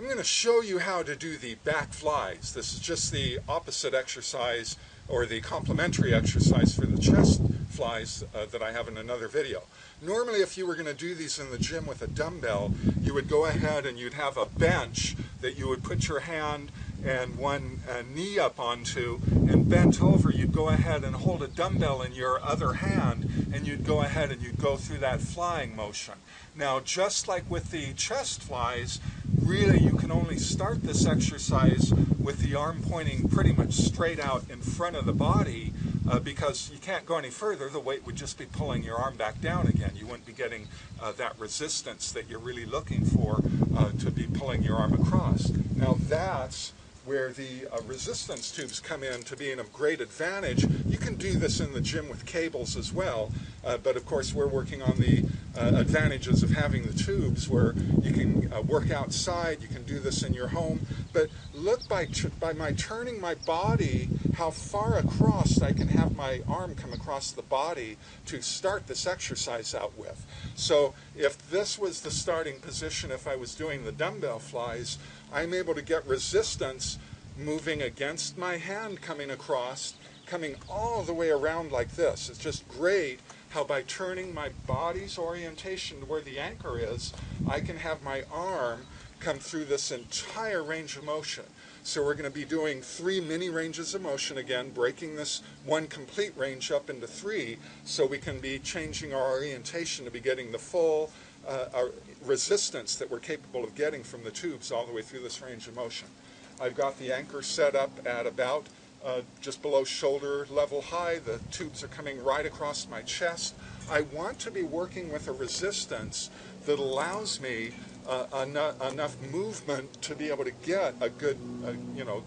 I'm going to show you how to do the back flies. This is just the opposite exercise, or the complementary exercise for the chest flies that I have in another video. Normally, if you were going to do these in the gym with a dumbbell, you would go ahead and you'd have a bench that you would put your hand and one knee up onto, and bent over, you'd go ahead and hold a dumbbell in your other hand, and you'd go ahead and you'd go through that flying motion. Now, just like with the chest flies, really you can only start this exercise with the arm pointing pretty much straight out in front of the body, because you can't go any further. The weight would just be pulling your arm back down again. You wouldn't be getting that resistance that you're really looking for to be pulling your arm across. Now that's where the resistance tubes come in to being of great advantage. You can do this in the gym with cables as well, but of course we're working on the advantages of having the tubes where you can work outside, you can do this in your home. But look, by my turning my body, how far across I can have my arm come across the body to start this exercise out with. So if this was the starting position, if I was doing the dumbbell flies, I'm able to get resistance moving against my hand, coming across, coming all the way around like this. It's just great how by turning my body's orientation to where the anchor is, I can have my arm come through this entire range of motion. So we're going to be doing 3 mini ranges of motion again, breaking this one complete range up into 3, so we can be changing our orientation to be getting the full resistance that we're capable of getting from the tubes all the way through this range of motion. I've got the anchor set up at about just below shoulder level high. The tubes are coming right across my chest. I want to be working with a resistance that allows me enough movement to be able to get a good,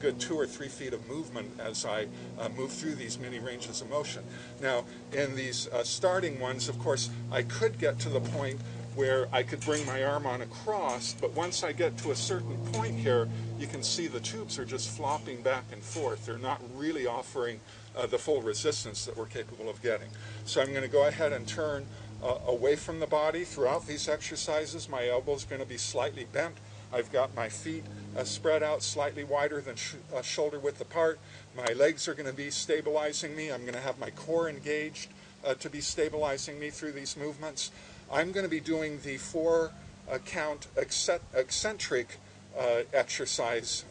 good 2 or 3 feet of movement as I move through these many ranges of motion. Now, in these starting ones, of course, I could get to the point where I could bring my arm on across, but once I get to a certain point here, you can see the tubes are just flopping back and forth. They're not really offering the full resistance that we're capable of getting. So I'm going to go ahead and turn away from the body throughout these exercises. My elbow's going to be slightly bent. I've got my feet spread out slightly wider than shoulder width apart. My legs are going to be stabilizing me. I'm going to have my core engaged to be stabilizing me through these movements. I'm going to be doing the 4 count eccentric exercise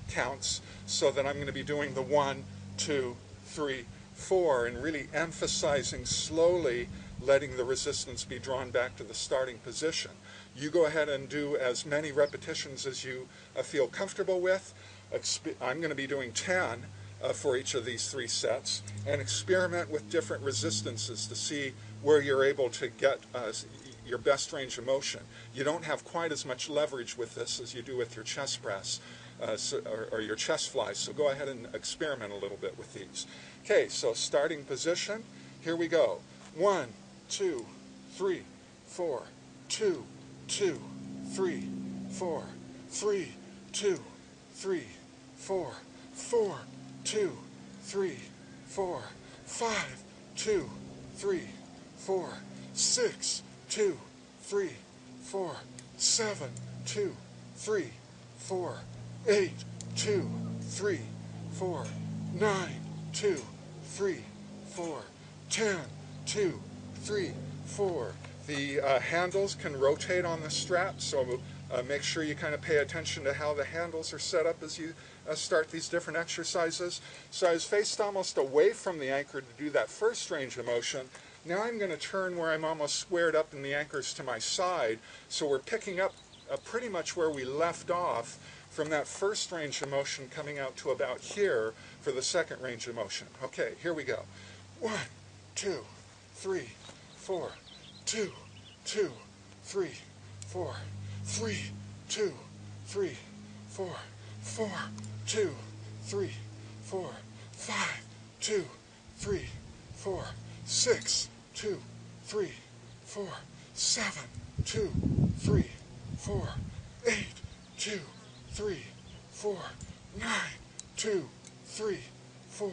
counts, so that I'm going to be doing the 1, 2, 3, 4, and really emphasizing slowly letting the resistance be drawn back to the starting position. You go ahead and do as many repetitions as you feel comfortable with. I'm going to be doing 10 for each of these 3 sets, and experiment with different resistances to see where you're able to get your best range of motion. You don't have quite as much leverage with this as you do with your chest press or your chest flies, so go ahead and experiment a little bit with these. Okay, so starting position, here we go. 1, 2, 3, 4, 2, 2, 3, 4, 3, 2, 3, 4, 4, 2, 3, 4, 5, 2, 3, 4, 6, 2, 3, 4, 7, 2, 3, 4, 8, 2, 3, 4, 9, 2, 3, 4, 10, 2, 3, 4. The handles can rotate on the strap, so make sure you kind of pay attention to how the handles are set up as you start these different exercises. So I was faced almost away from the anchor to do that first range of motion. Now I'm going to turn where I'm almost squared up and the anchor's to my side, so we're picking up pretty much where we left off from that first range of motion, coming out to about here for the second range of motion. Okay, here we go. 1, 2, 3, 4, 2, 2, 3, 4, 3, 2, 3, 4, 4, 2, 3, 4, 5, 2, 3, 4, 6, 2, 3, 4, 7, 2, 3, 4, 8, 2, 3, 4, 9, 2, 3, 4,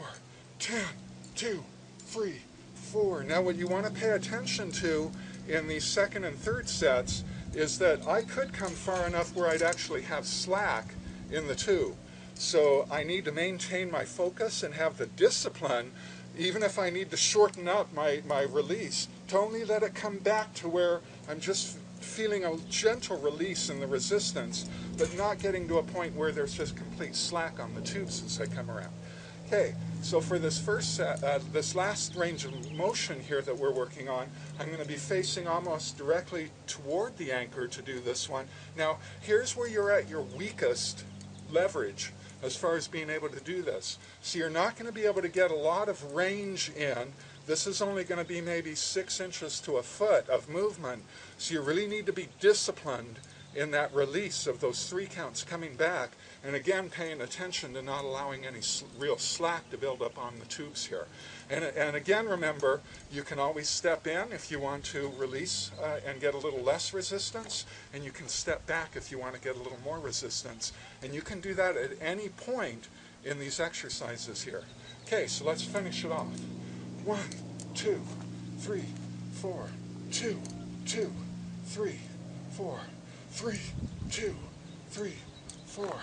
10, 2, 3, 4. Now what you want to pay attention to in these second and third sets is that I could come far enough where I'd actually have slack in the tube. So I need to maintain my focus and have the discipline, even if I need to shorten up my release, to only let it come back to where I'm just feeling a gentle release in the resistance, but not getting to a point where there's just complete slack on the tubes as I come around. Okay, so for this this last range of motion here that we're working on, I'm going to be facing almost directly toward the anchor to do this one. Now, here's where you're at your weakest leverage as far as being able to do this. So you're not going to be able to get a lot of range in. This is only going to be maybe 6 inches to a foot of movement. So you really need to be disciplined in that release of those 3 counts coming back, and again paying attention to not allowing any real slack to build up on the tubes here. And again, remember, you can always step in if you want to release and get a little less resistance, and you can step back if you want to get a little more resistance, and you can do that at any point in these exercises here. Okay, so let's finish it off. 1, 2, 3, 4, 2, 2, 3, 4, 3, 2, 3, 4,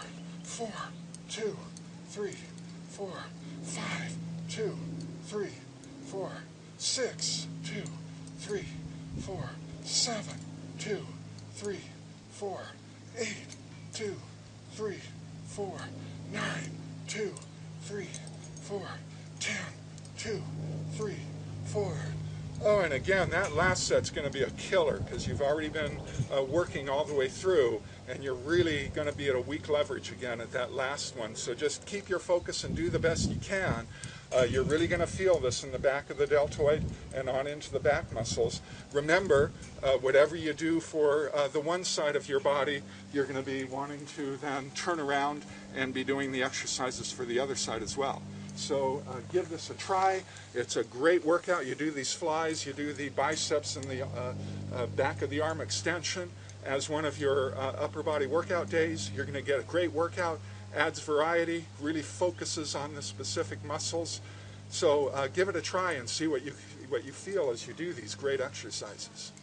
4, 2, 3, 4, 5, 2, 3, 4, 6, 2, 3, 4, 7, 2, 3, 4, 8, 2, 3, 4, 9, 2, 3, 4, 10, 2, 3, 4. Oh, and again, that last set's going to be a killer because you've already been working all the way through, and you're really going to be at a weak leverage again at that last one. So just keep your focus and do the best you can. You're really going to feel this in the back of the deltoid and on into the back muscles. Remember, whatever you do for the one side of your body, you're going to be wanting to then turn around and be doing the exercises for the other side as well. So give this a try. It's a great workout. You do these flies, you do the biceps and the back of the arm extension as one of your upper body workout days. You're going to get a great workout, adds variety, really focuses on the specific muscles. So give it a try and see what you feel as you do these great exercises.